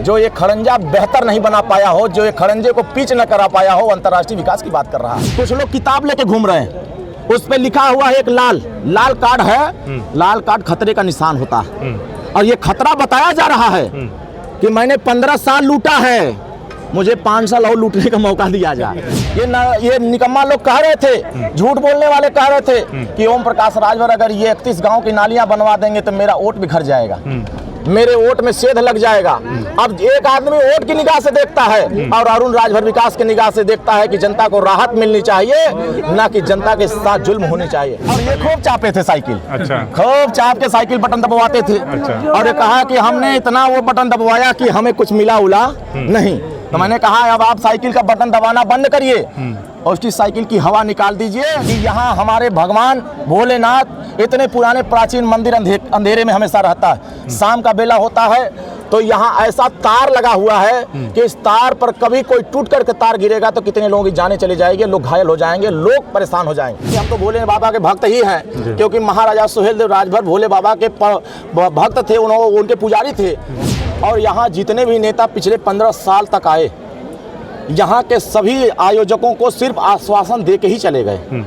जो ये खड़ंजा बेहतर नहीं बना पाया हो, जो ये खड़ंजे को पिच न करा पाया हो, अंतर्राष्ट्रीय विकास की बात कर रहा है। कुछ लोग किताब लेके घूम रहे हैं, उस पे लिखा हुआ है एक लाल कार्ड है, लाल कार्ड खतरे का निशान होता है। और ये खतरा बताया जा रहा है कि मैंने 15 साल लूटा है, मुझे 5 साल और लूटने का मौका दिया जाए। ये निकम्मा लोग कह रहे थे, झूठ बोलने वाले कह रहे थे कि ओम प्रकाश राजभर अगर ये 31 गांव की नालियां बनवा देंगे तो मेरा वोट बिखर जाएगा, मेरे वोट में सेध लग जाएगा। अब एक आदमी वोट की निगाह से देखता है और अरुण राजभर विकास की निगाह से देखता है कि जनता को राहत मिलनी चाहिए, ना कि जनता के साथ जुल्म होनी चाहिए। और ये खूब चापे थे साइकिल, खूब चाप के साइकिल बटन दबवाते थे। और ये कहा कि हमने इतना वो बटन दबवाया कि हमें कुछ मिला उला नहीं। तो मैंने कहा अब आप साइकिल का बटन दबाना बंद करिए और उसकी साइकिल की हवा निकाल दीजिए कि यहाँ हमारे भगवान भोलेनाथ इतने पुराने प्राचीन मंदिर अंधेरे में हमेशा रहता है। शाम का बेला होता है तो यहाँ ऐसा तार लगा हुआ है कि इस तार पर कभी कोई टूट करके तार गिरेगा तो कितने लोगों की जानें चली जाएगी, लोग घायल हो जाएंगे, लोग परेशान हो जाएंगे। हम तो भोले बाबा के भक्त ही हैं, क्योंकि महाराजा सुहेलदेव राजभर भोले बाबा के भक्त थे, उनके पुजारी थे। और यहाँ जितने भी नेता पिछले 15 साल तक आए, यहाँ के सभी आयोजकों को सिर्फ आश्वासन दे के ही चले गए।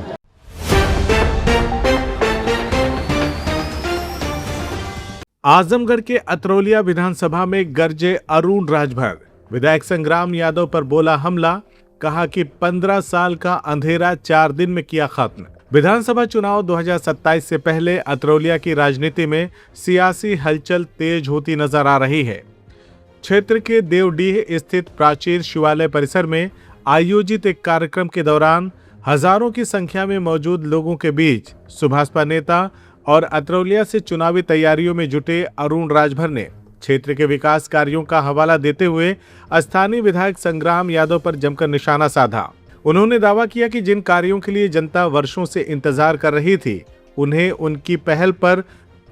आजमगढ़ के अतरौलिया विधानसभा में गरजे अरुण राजभर। विधायक संग्राम यादव पर बोला हमला, कहा कि 15 साल का अंधेरा 4 दिन में किया खत्म। विधानसभा चुनाव 2027 से पहले अतरौलिया की राजनीति में सियासी हलचल तेज होती नजर आ रही है। क्षेत्र के देवडीह स्थित प्राचीन शिवालय परिसर में आयोजित एक कार्यक्रम के दौरान हजारों की संख्या में मौजूद लोगों के बीच सुभाषपा नेता और अतरौलिया से चुनावी तैयारियों में जुटे अरुण राजभर ने क्षेत्र के विकास कार्यों का हवाला देते हुए स्थानीय विधायक संग्राम यादव पर जमकर निशाना साधा। उन्होंने दावा किया कि जिन कार्यों के लिए जनता वर्षों से इंतजार कर रही थी, उन्हें उनकी पहल पर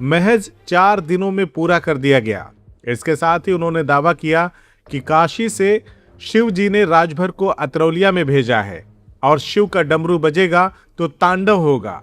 महज 4 दिनों में पूरा कर दिया गया। इसके साथ ही उन्होंने दावा किया कि काशी से शिव जी ने राजभर को अतरौलिया में भेजा है और शिव का डमरू बजेगा तो तांडव होगा।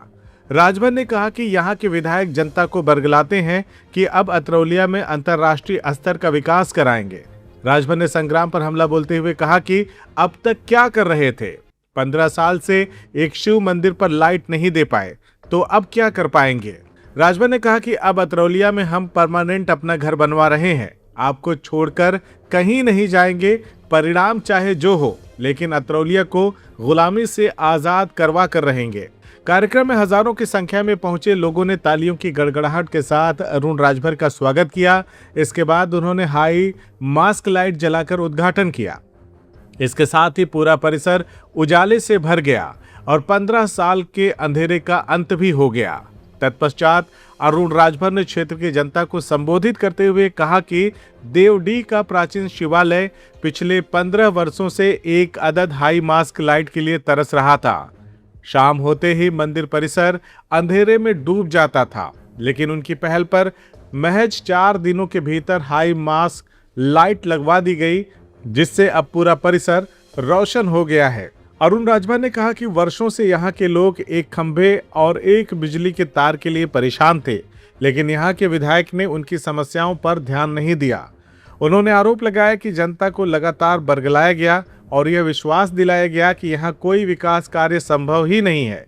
राजभर ने कहा कि यहाँ के विधायक जनता को बरगलाते हैं कि अब अतरौलिया में अंतर्राष्ट्रीय स्तर का विकास कराएंगे। राजभर ने संग्राम पर हमला बोलते हुए कहा कि अब तक क्या कर रहे थे, 15 साल से एक शिव मंदिर पर लाइट नहीं दे पाए तो अब क्या कर पाएंगे। राजभर ने कहा कि अब अतरौलिया में हम परमानेंट अपना घर बनवा रहे हैं, आपको छोड़कर कहीं नहीं जाएंगे, परिणाम चाहे जो हो, लेकिन अतरौलिया को गुलामी से आजाद करवा कर रहेंगे। कार्यक्रम में हजारों की संख्या में पहुंचे लोगों ने तालियों की गड़गड़ाहट के साथ अरुण राजभर का स्वागत किया। इसके बाद उन्होंने हाई मास्क लाइट जलाकर उद्घाटन किया। इसके साथ ही पूरा परिसर उजाले से भर गया और 15 साल के अंधेरे का अंत भी हो गया। तत्पश्चात अरुण राजभर ने क्षेत्र की जनता को संबोधित करते हुए कहा कि देवडीह का प्राचीन शिवालय पिछले 15 वर्षों से एक अदद हाई मास्क लाइट के लिए तरस रहा था। शाम होते ही मंदिर परिसर अंधेरे में डूब जाता था, लेकिन उनकी पहल पर महज 4 दिनों के भीतर हाई मास्क लाइट लगवा दी गई, जिससे अब पूरा परिसर रोशन हो गया है। अरुण राजभर ने कहा कि वर्षों से यहाँ के लोग एक खंभे और एक बिजली के तार के लिए परेशान थे, लेकिन यहाँ के विधायक ने उनकी समस्याओं पर ध्यान नहीं दिया। उन्होंने आरोप लगाया कि जनता को लगातार बरगलाया गया और यह विश्वास दिलाया गया कि यहाँ कोई विकास कार्य संभव ही नहीं है।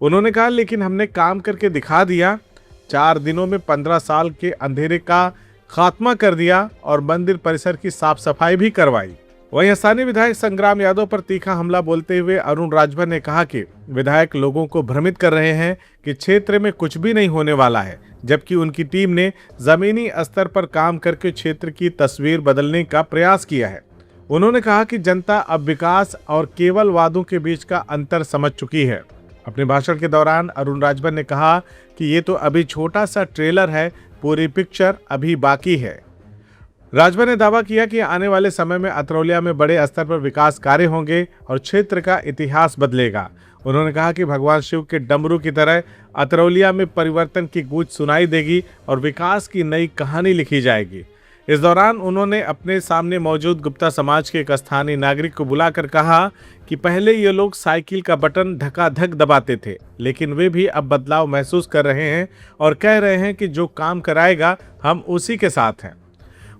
उन्होंने कहा, लेकिन हमने काम करके दिखा दिया, 4 दिनों में 15 साल के अंधेरे का खात्मा कर दिया और मंदिर परिसर की साफ सफाई भी करवाई। वहीं स्थानीय विधायक संग्राम यादव पर तीखा हमला बोलते हुए अरुण राजभर ने कहा कि विधायक लोगों को भ्रमित कर रहे हैं कि क्षेत्र में कुछ भी नहीं होने वाला है, जबकि उनकी टीम ने जमीनी स्तर पर काम करके क्षेत्र की तस्वीर बदलने का प्रयास किया है। उन्होंने कहा कि जनता अब विकास और केवल वादों के बीच का अंतर समझ चुकी है। अपने भाषण के दौरान अरुण राजभर ने कहा कि ये तो अभी छोटा सा ट्रेलर है, पूरी पिक्चर अभी बाकी है। राजभर ने दावा किया कि आने वाले समय में अतरौलिया में बड़े स्तर पर विकास कार्य होंगे और क्षेत्र का इतिहास बदलेगा। उन्होंने कहा कि भगवान शिव के डमरू की तरह अतरौलिया में परिवर्तन की गूंज सुनाई देगी और विकास की नई कहानी लिखी जाएगी। इस दौरान उन्होंने अपने सामने मौजूद गुप्ता समाज के एक स्थानीय नागरिक को बुलाकर कहा कि पहले ये लोग साइकिल का बटन धकाधक दबाते थे, लेकिन वे भी अब बदलाव महसूस कर रहे हैं और कह रहे हैं कि जो काम कराएगा हम उसी के साथ हैं।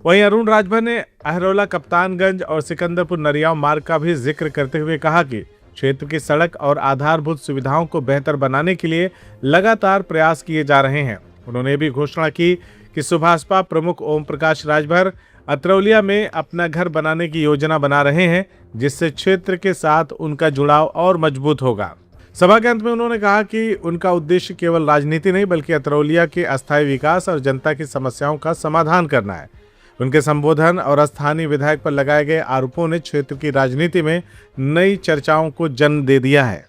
वहीं अरुण राजभर ने अहरौला कप्तानगंज और सिकंदरपुर नरियाव मार्ग का भी जिक्र करते हुए कहा कि क्षेत्र की सड़क और आधारभूत सुविधाओं को बेहतर बनाने के लिए लगातार प्रयास किए जा रहे हैं। उन्होंने भी घोषणा की कि सुभाषपा प्रमुख ओम प्रकाश राजभर अतरौलिया में अपना घर बनाने की योजना बना रहे हैं, जिससे क्षेत्र के साथ उनका जुड़ाव और मजबूत होगा। सभा के अंत में उन्होंने कहा कि उनका उद्देश्य केवल राजनीति नहीं बल्कि अतरौलिया के अस्थायी विकास और जनता की समस्याओं का समाधान करना है। उनके संबोधन और स्थानीय विधायक पर लगाए गए आरोपों ने क्षेत्र की राजनीति में नई चर्चाओं को जन्म दे दिया है।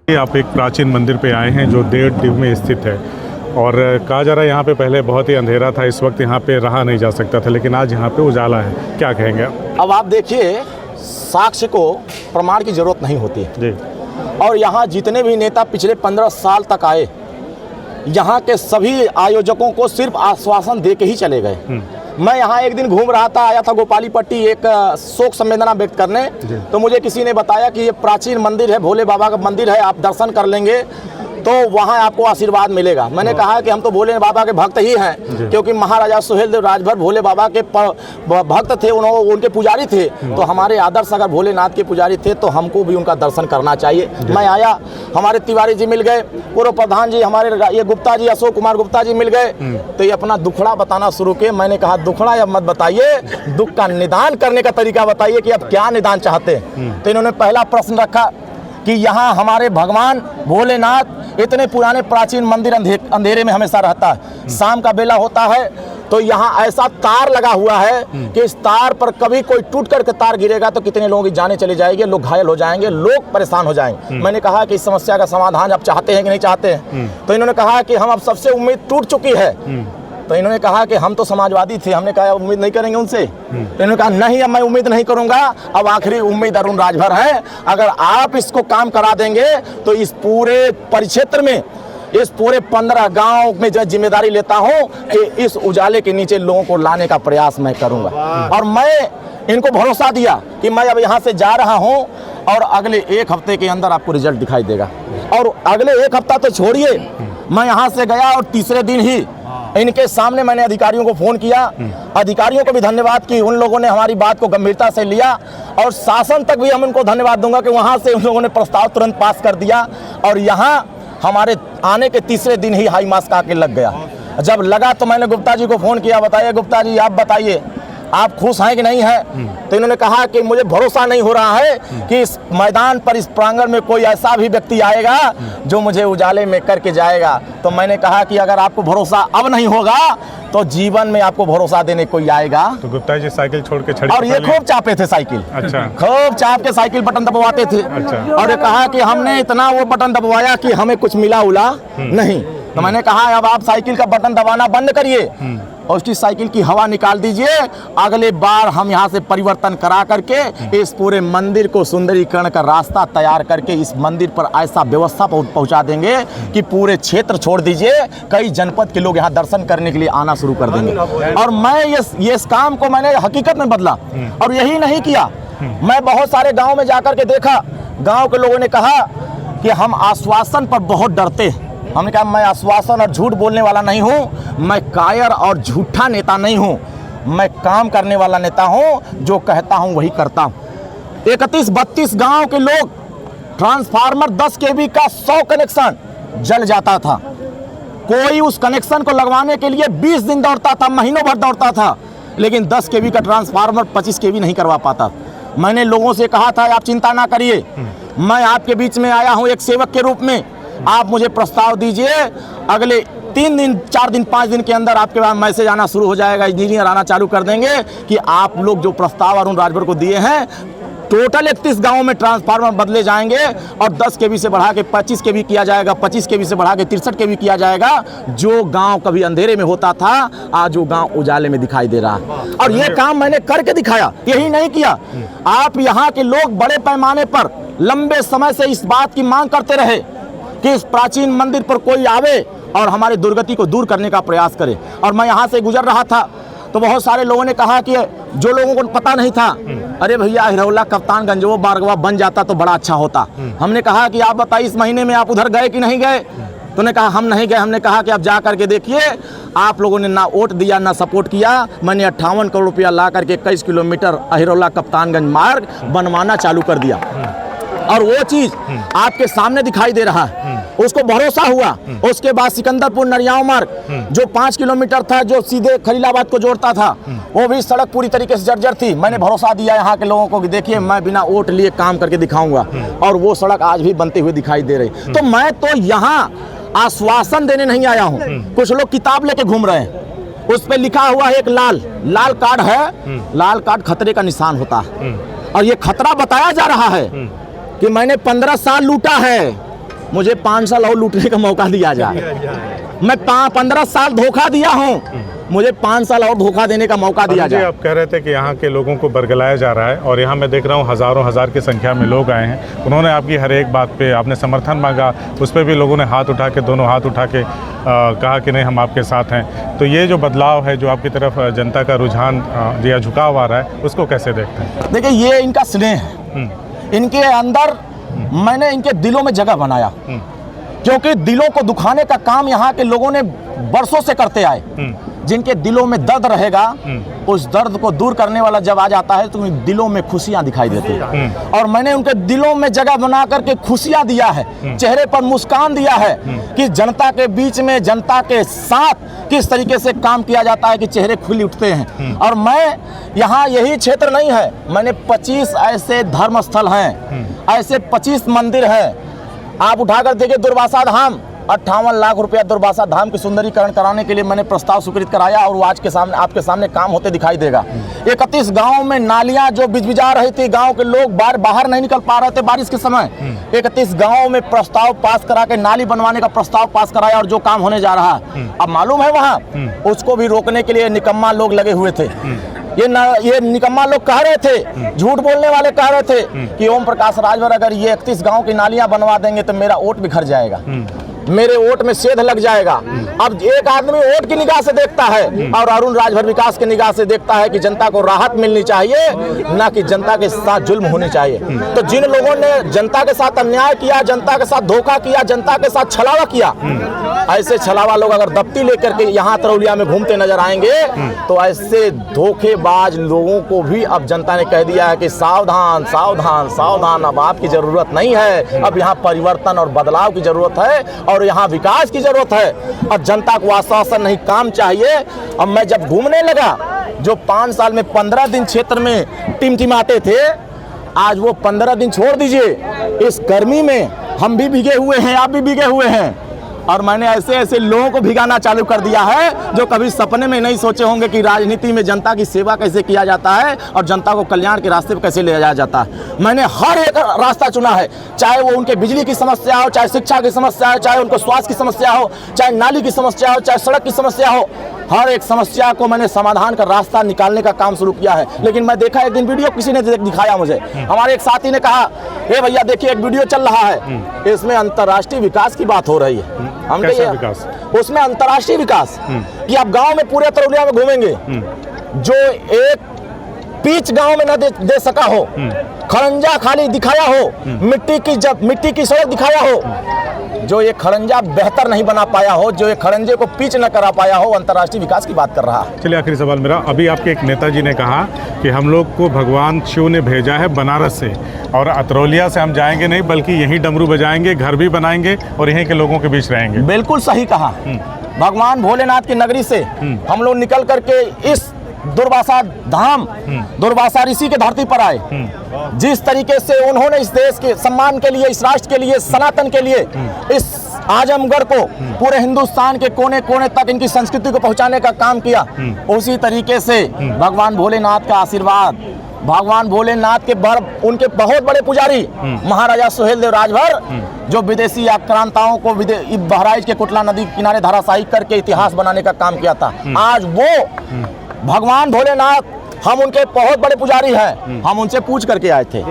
आप एक प्राचीन मंदिर पे आए हैं जो 1.5 डिग में स्थित है और कहा जा रहा है यहाँ पे पहले बहुत ही अंधेरा था, इस वक्त यहाँ पे रहा नहीं जा सकता था, लेकिन आज यहाँ पे उजाला है, क्या कहेंगे आप? अब आप देखिए, साक्ष्य को प्रमाण की जरूरत नहीं होती जी। और यहाँ जितने भी नेता पिछले 15 साल तक आए, यहाँ के सभी आयोजकों को सिर्फ आश्वासन दे के ही चले गए। मैं यहाँ एक दिन घूम रहा था, आया था गोपाली पट्टी एक शोक संवेदना व्यक्त करने, तो मुझे किसी ने बताया कि ये प्राचीन मंदिर है, भोले बाबा का मंदिर है, आप दर्शन कर लेंगे तो वहाँ आपको आशीर्वाद मिलेगा। मैंने कहा कि हम तो भोले बाबा के भक्त ही हैं, क्योंकि महाराजा सुहेलदेव राजभर भोले बाबा के भक्त थे, उनके पुजारी थे, तो हमारे आदर्श अगर भोलेनाथ के पुजारी थे तो हमको भी उनका दर्शन करना चाहिए। मैं आया, हमारे तिवारी जी मिल गए, पूर्व प्रधान जी हमारे ये गुप्ता जी, अशोक कुमार गुप्ता जी मिल गए, तो ये अपना दुखड़ा बताना शुरू किए। मैंने कहा दुखड़ा अब मत बताइए, दुख का निदान करने का तरीका बताइए कि अब क्या निदान चाहते हैं। तो इन्होंने पहला प्रश्न रखा कि यहाँ हमारे भगवान भोलेनाथ इतने पुराने प्राचीन मंदिर अंधेरे में हमेशा रहता है, शाम का बेला होता है तो यहाँ ऐसा तार लगा हुआ है कि इस तार पर कभी कोई टूट करके तार गिरेगा तो कितने लोगों की जानें चली जाएंगे, लोग घायल हो जाएंगे, लोग परेशान हो जाएंगे। मैंने कहा कि इस समस्या का समाधान आप चाहते हैं कि नहीं चाहते हैं? तो इन्होंने कहा कि हम अब सबसे उम्मीद टूट चुकी है। तो इन्होंने कहा कि हम तो समाजवादी थे, हमने कहा उम्मीद नहीं करेंगे उनसे। तो इन्होंने कहा नहीं, अब मैं उम्मीद नहीं करूंगा, अब आखिरी उम्मीद अरुण राजभर है। अगर आप इसको काम करा देंगे तो इस पूरे परिक्षेत्र में, इस पूरे 15 गांव में जो जिम्मेदारी लेता हूं कि इस उजाले के नीचे लोगों को लाने का प्रयास मैं करूंगा। और मैं इनको भरोसा दिया कि मैं अब यहाँ से जा रहा हूँ और अगले 1 हफ्ते के अंदर आपको रिजल्ट दिखाई देगा। और अगले 1 हफ्ता तो छोड़िए, मैं यहाँ से गया और तीसरे दिन ही इनके सामने मैंने अधिकारियों को फोन किया। अधिकारियों को भी धन्यवाद कि उन लोगों ने हमारी बात को गंभीरता से लिया, और शासन तक भी हम उनको धन्यवाद दूंगा कि वहाँ से उन लोगों ने प्रस्ताव तुरंत पास कर दिया। और यहाँ हमारे आने के तीसरे दिन ही हाई मास्क आके लग गया। जब लगा तो मैंने गुप्ता जी को फोन किया, बताइए गुप्ता जी आप बताइए आप खुश हैं कि नहीं हैं? तो इन्होंने कहा कि मुझे भरोसा नहीं हो रहा है कि इस मैदान पर, इस प्रांगण में कोई ऐसा भी व्यक्ति आएगा जो मुझे उजाले में करके जाएगा। तो मैंने कहा कि अगर आपको भरोसा अब नहीं होगा तो जीवन में आपको भरोसा देने कोई आएगा। तो गुप्ता जी साइकिल छोड़ के छड़ी, और ये खूब चापे थे साइकिल। अच्छा। खूब चाप के साइकिल बटन दबवाते थे। अच्छा। और ये कहा कि हमने इतना वो बटन दबवाया कि हमें कुछ मिला उला नहीं। तो मैंने कहा अब आप साइकिल का बटन दबाना बंद करिए और उसकी साइकिल की हवा निकाल दीजिए। अगले बार हम यहाँ से परिवर्तन करा करके इस पूरे मंदिर को सुंदरीकरण का रास्ता तैयार करके इस मंदिर पर ऐसा व्यवस्था पहुँचा देंगे कि पूरे क्षेत्र छोड़ दीजिए, कई जनपद के लोग यहाँ दर्शन करने के लिए आना शुरू कर देंगे। और मैं ये इस काम को मैंने हकीकत में बदला। और यही नहीं किया, मैं बहुत सारे गाँव में जाकर के देखा, गाँव के लोगों ने कहा कि हम आश्वासन पर बहुत डरते हैं। हमने कहा मैं आश्वासन और झूठ बोलने वाला नहीं हूँ, मैं कायर और झूठा नेता नहीं हूँ, मैं काम करने वाला नेता हूँ, जो कहता हूँ वही करता हूँ। 31-32 गांव के लोग, ट्रांसफार्मर 10 kV का 100 कनेक्शन जल जाता था। कोई उस कनेक्शन को लगवाने के लिए 20 दिन दौड़ता था, महीनों भर दौड़ता था, लेकिन 10 kV का ट्रांसफार्मर 25 kV नहीं करवा पाता। मैंने लोगों से कहा था आप चिंता ना करिए, मैं आपके बीच में आया हूँ एक सेवक के रूप में, आप मुझे प्रस्ताव दीजिए, अगले 3 दिन 4 दिन 5 दिन के अंदर आपके पास मैसेज आना शुरू हो जाएगा, इंजीनियर आना चालू कर देंगे कि आप लोग जो प्रस्ताव अरुण राजभर को दिए हैं, टोटल 31 गांवों में ट्रांसफार्मर बदले जाएंगे और 10 kV से बढ़ा के 25 kV किया जाएगा, 25 kV से बढ़ा के 63 kV किया जाएगा। जो गांव कभी अंधेरे में होता था आज वो गांव उजाले में दिखाई दे रहा है। और ये काम मैंने करके दिखाया, यही नहीं किया। आप यहाँ के लोग बड़े पैमाने पर लंबे समय से इस बात की मांग करते रहे कि इस प्राचीन मंदिर पर कोई आवे और हमारी दुर्गति को दूर करने का प्रयास करे। और मैं यहाँ से गुजर रहा था तो बहुत सारे लोगों ने कहा कि जो लोगों को पता नहीं था, अरे भैया अहरौला कप्तानगंज वो बारगवा बन जाता तो बड़ा अच्छा होता। हमने कहा कि आप बताइए इस महीने में आप उधर गए कि नहीं गए? तो उन्होंने कहा हम नहीं गए। हमने कहा कि आप जा करके देखिए, आप लोगों ने ना वोट दिया ना सपोर्ट किया। मैंने 58 करोड़ रुपया ला करके 21 किलोमीटर अहिरौला कप्तानगंज मार्ग बनवाना चालू कर दिया, और वो चीज आपके सामने दिखाई दे रहा है। उसको भरोसा हुआ। उसके बाद सिकंदरपुर नरियाव मार्ग जो 5 किलोमीटर था, जो सीधे खलीलाबाद को जोड़ता था, वो भी सड़क पूरी तरीके से जर्जर थी। मैंने भरोसा दिया यहाँ के लोगों को कि देखिए मैं बिना वोट लिए काम करके दिखाऊंगा, और वो सड़क आज भी बनती हुई दिखाई दे रही। तो मैं तो यहाँ आश्वासन देने नहीं आया हूँ। कुछ लोग किताब लेके घूम रहे हैं, उस पर लिखा हुआ है एक लाल कार्ड है। लाल कार्ड खतरे का निशान होता है, और ये खतरा बताया जा रहा है कि मैंने 15 साल लूटा है, मुझे 5 साल और लूटने का मौका दिया जाए। मैं 15 साल धोखा दिया हूँ, मुझे 5 साल और धोखा देने का मौका दिया जाए। आप कह रहे थे कि यहाँ के लोगों को बरगलाया जा रहा है, और यहाँ मैं देख रहा हूँ हज़ारों हज़ार की संख्या में लोग आए हैं। उन्होंने आपकी हर एक बात पे आपने समर्थन मांगा, उस पर भी लोगों ने हाथ उठा के, दोनों हाथ उठा के कहा कि नहीं हम आपके साथ हैं। तो ये जो बदलाव है, जो आपकी तरफ जनता का रुझान या झुकाव आ रहा है, उसको कैसे देखते हैं? देखिए ये इनका स्नेह है, इनके अंदर मैंने इनके दिलों में जगह बनाया, क्योंकि दिलों को दुखाने का काम यहाँ के लोगों ने बरसों से करते आए। जिनके दिलों में दर्द रहेगा, उस दर्द को दूर करने वाला जब आ जाता है तो उन दिलों में खुशियां दिखाई देती हैं। और मैंने उनके दिलों में जगह बना करके खुशियां दिया है, चेहरे पर मुस्कान दिया है कि जनता के बीच में, जनता के साथ किस तरीके से काम किया जाता है कि चेहरे खुल उठते हैं। और मैं यहाँ यही क्षेत्र नहीं है, मैंने 25 ऐसे धर्म स्थल हैं, ऐसे 25 मंदिर हैं। आप उठाकर देखिए, दुर्वासा धाम 58 लाख रुपया दुर्वासा धाम के सुंदरीकरण कराने के लिए मैंने प्रस्ताव स्वीकृत कराया, और वो आज के सामने आपके सामने काम होते दिखाई देगा। 31 गांव में नालियां जो बिजबिजा रही थी, गांव के लोग बाहर नहीं निकल पा रहे थे बारिश के समय, 31 गांव में प्रस्ताव पास करा के नाली बनवाने का प्रस्ताव पास कराया, और जो काम होने जा रहा है अब मालूम है वहाँ, उसको भी रोकने के लिए निकम्मा लोग लगे हुए थे। ये निकम्मा लोग कह रहे थे, झूठ बोलने वाले कह रहे थे कि ओम प्रकाश राजभर अगर ये 31 गांव की नालियां बनवा देंगे तो मेरा वोट बिखर जाएगा, मेरे वोट में सेध लग जाएगा। अब एक आदमी वोट की निगाह से देखता है, और अरुण राजभर विकास की निगाह से देखता है कि जनता को राहत मिलनी चाहिए, ना कि जनता के साथ जुल्म होनी चाहिए। तो जिन लोगों ने जनता के साथ अन्याय किया, जनता के साथ धोखा किया, जनता के साथ छलावा किया, ऐसे छलावा लोग अगर दफ्ती लेकर के यहाँ तरौलिया में घूमते नजर आएंगे, तो ऐसे धोखेबाज लोगों को भी अब जनता ने कह दिया है कि सावधान सावधान सावधान, अब आपकी जरूरत नहीं है, अब यहाँ परिवर्तन और बदलाव की जरूरत है, और यहाँ विकास की जरूरत है। और जनता को आश्वासन नहीं, काम चाहिए। अब मैं जब घूमने लगा, जो 5 साल में 15 दिन क्षेत्र में टिमटिमाते थे, आज वो 15 दिन छोड़ दीजिए, इस गर्मी में हम भी भीगे हुए हैं, आप भी भीगे हुए हैं। और मैंने ऐसे ऐसे लोगों को भिगाना चालू कर दिया है जो कभी सपने में नहीं सोचे होंगे कि राजनीति में जनता की सेवा कैसे किया जाता है और जनता को कल्याण के रास्ते पर कैसे ले जाया जाता है। मैंने हर एक रास्ता चुना है, चाहे वो उनके बिजली की समस्या हो, चाहे शिक्षा की समस्या हो, चाहे उनको स्वास्थ्य की समस्या हो, चाहे नाली की समस्या हो, चाहे सड़क की समस्या हो, हर एक समस्या को मैंने समाधान का रास्ता निकालने का काम शुरू किया है। लेकिन मैं देखा एक दिन वीडियो किसी ने दिखाया मुझे, हमारे एक साथी ने कहा, ए भैया देखिए एक वीडियो चल रहा है, इसमें अंतर्राष्ट्रीय विकास की बात हो रही है। हम विकास? उसमें अंतर्राष्ट्रीय विकास कि आप गांव में पूरे तरौलिया में घूमेंगे, जो एक पिच गांव में न दे सका हो, खड़ंजा खाली दिखाया हो, मिट्टी की सड़क दिखाया हो, जो ये खड़ंजा बेहतर नहीं बना पाया हो, जो ये खड़ंजे को पिच न करा पाया हो, अंतर्राष्ट्रीय विकास की बात कर रहा है। चलिए आखिरी सवाल मेरा, अभी आपके एक नेताजी ने कहा कि हम लोग को भगवान शिव ने भेजा है बनारस से, और अतरौलिया से हम जाएंगे नहीं बल्कि यहीं डमरू बजाएंगे, घर भी बनाएंगे और यहीं के लोगों के बीच रहेंगे। बिल्कुल सही कहा। भगवान भोलेनाथ की नगरी से हम लोग निकल करके इस दुर्वासा धाम, दुर्वासा ऋषि के धरती पर आए। जिस तरीके से उन्होंने इस देश के सम्मान के लिए, इस राष्ट्र के लिए, सनातन के लिए, इस आजमगढ़ को पूरे हिंदुस्तान के कोने कोने तक इनकी संस्कृति को पहुंचाने का काम किया, उसी तरीके से भगवान भोलेनाथ का आशीर्वाद, भगवान भोलेनाथ के उनके बहुत बड़े पुजारी महाराजा सुहेलदेव राजभर, जो विदेशी आक्रांताओं को बहराइच के कुटला नदी किनारे धराशायी करके इतिहास बनाने का काम किया था, आज वो भगवान भोलेनाथ, हम उनके बहुत बड़े पुजारी हैं। हम उनसे पूछ करके आए थे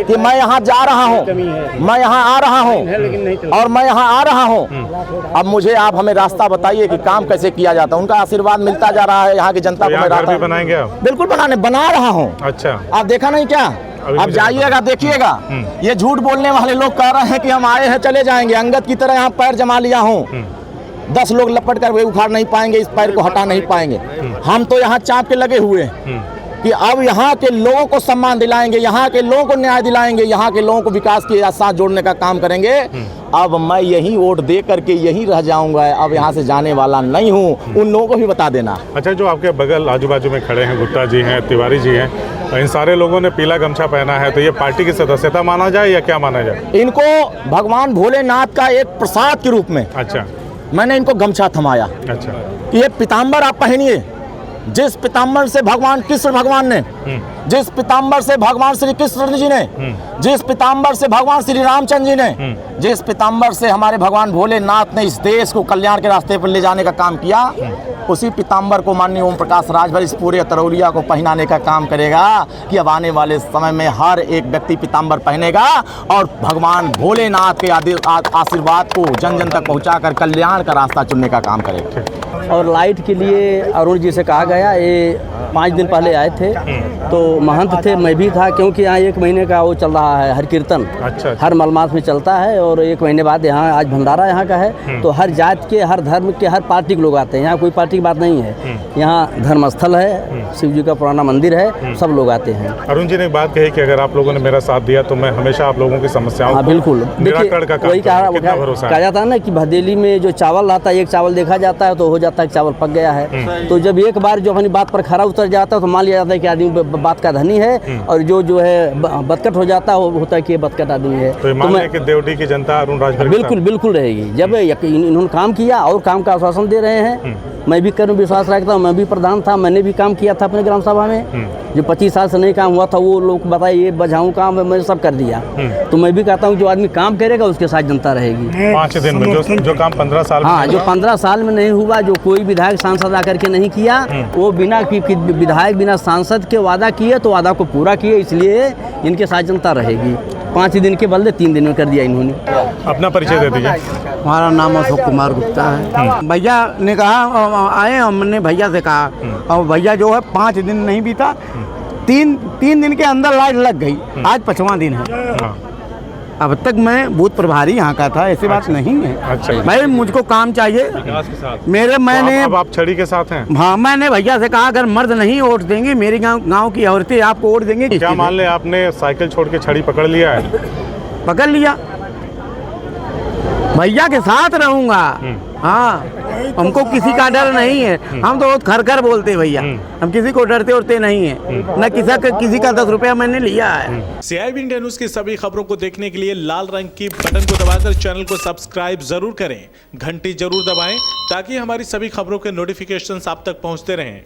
कि मैं यहाँ जा रहा हूँ, मैं यहाँ आ रहा हूँ, और मैं यहाँ आ रहा हूँ, अब मुझे आप हमें रास्ता बताइए कि काम कैसे किया जाता है। उनका आशीर्वाद मिलता जा रहा है यहाँ की जनता को। मैं घर भी बनाएंगे आप? बिल्कुल बना रहा हूँ। अच्छा, आप देखा नहीं क्या? अभी अब मुझे जाइएगा देखिएगा, ये झूठ बोलने वाले लोग कह रहे हैं कि हम आए हैं चले जाएंगे। अंगद की तरह यहाँ पैर जमा लिया हूँ, 10 लोग लपट कर वे उखाड़ नहीं पाएंगे, इस पैर को हटा नहीं पाएंगे। हम तो यहाँ चाप के लगे हुए हैं कि अब यहाँ के लोगों को सम्मान दिलाएंगे, यहाँ के लोगों को न्याय दिलाएंगे, यहाँ के लोगों को विकास के साथ जोड़ने का काम करेंगे। अब मैं यही वोट दे करके यही रह जाऊंगा, अब यहाँ से जाने वाला नहीं हूँ, उन लोगों को भी बता देना। अच्छा, जो आपके बगल आजू बाजू में खड़े हैं, गुप्ता जी हैं, तिवारी जी हैं, इन सारे लोगों ने पीला गमछा पहना है, तो ये पार्टी की सदस्यता माना जाए या क्या माना जाए? इनको भगवान भोलेनाथ का एक प्रसाद के रूप में अच्छा मैंने इनको गमछा थमाया। अच्छा, ये पीताम्बर आप पहनिए, जिस पीताम्बर से भगवान कृष्ण भगवान ने, जिस पीताम्बर से भगवान श्री कृष्ण जी ने, जिस पीताम्बर से भगवान श्री रामचंद्र जी ने, जिस पीताम्बर से हमारे भगवान भोलेनाथ ने इस देश को कल्याण के रास्ते पर ले जाने का काम किया, उसी पीताम्बर को माननीय ओम प्रकाश राजभर इस पूरे अतरौलिया को पहनाने का काम करेगा कि अब आने वाले समय में हर एक व्यक्ति पीताम्बर पहनेगा और भगवान भोलेनाथ के आशीर्वाद को जन जन तक पहुंचाकर कल्याण का रास्ता चुनने का काम करेगा। और लाइट के लिए अरुण जी से कहा गया, ये 5 दिन पहले आए थे, तो महंत थे, मैं भी था, क्योंकि यहाँ 1 महीने का वो चल रहा है हर कीर्तन। अच्छा। हर मलमास में चलता है और 1 महीने बाद यहाँ आज भंडारा यहाँ का है, तो हर जात के, हर धर्म के, हर पार्टी के लोग आते हैं। यहाँ कोई पार्टी की बात नहीं है, यहाँ धर्मस्थल है, शिव जी का पुराना मंदिर है, सब लोग आते हैं। अरुण जी ने एक बात कही कि अगर आप लोगों ने मेरा साथ दिया तो मैं हमेशा आप लोगों की समस्याओं हाँ बिल्कुल, निराकरण का काम वही करूंगा। कितना भरोसा है? कहा जाता है ना कि भदेली में जो चावल रहता है, एक चावल देखा जाता है तो हो जाता है चावल पक गया है। तो जब एक बार जो अपनी बात पर खरा उतर जाता है तो मान लिया जाता है कि आदमी बात का धनी है, और जो है बदकट हो जाता है वो होता है कि ये बदकट आदमी है। तो मान लें कि देवटी की जनता अरुण राजभर बिल्कुल बिल्कुल रहेगी। जब इन्होंने काम किया और काम का आश्वासन दे रहे हैं, मैं भी कर विश्वास रखता हूँ। मैं भी प्रधान था, मैंने भी काम किया था अपने ग्राम सभा में। जो 25 साल से नहीं काम हुआ था वो लोग बताए ये बजाऊँ काम, मैंने सब कर दिया। तो मैं भी कहता हूँ जो आदमी काम करेगा उसके साथ जनता रहेगी। 5 दिन में जो काम 15 साल में, हाँ, जो 15 साल में नहीं हुआ, जो कोई विधायक सांसद आकर के नहीं किया, वो बिना विधायक बिना सांसद के वादा किए तो वादा को पूरा किए, इसलिए इनके साथ जनता रहेगी। 5 दिन के बदले 3 दिन में कर दिया इन्होंने। अपना परिचय दे दीजिए। हमारा नाम अशोक कुमार गुप्ता है। भैया ने कहा आए, हमने भैया से कहा, और भैया जो है 5 दिन नहीं बीता, 3 दिन के अंदर लाइट लग गई। आज 5वां दिन है। अब तक मैं बूथ प्रभारी यहाँ का था, ऐसी बात नहीं है। अच्छा। भाई मुझको काम चाहिए मैंने अब आप छड़ी के साथ हैं? हाँ, मैंने भैया से कहा अगर मर्द नहीं वोट देंगे, मेरी गांव की औरतें आपको वोट देंगे। क्या मान ले आपने साइकिल छोड़ के छड़ी पकड़ लिया है? पकड़ लिया, भैया के साथ रहूंगा। हाँ, हमको किसी का डर नहीं है। हम तो बहुत खर बोलते हैं भैया, हम किसी को डरते उड़ते नहीं है, न किसी का 10 रुपया मैंने लिया है। CIB इंडिया न्यूज की सभी खबरों को देखने के लिए लाल रंग की बटन को दबाकर चैनल को सब्सक्राइब जरूर करें, घंटी जरूर दबाएं ताकि हमारी सभी खबरों के नोटिफिकेशंस आप तक पहुंचते रहें।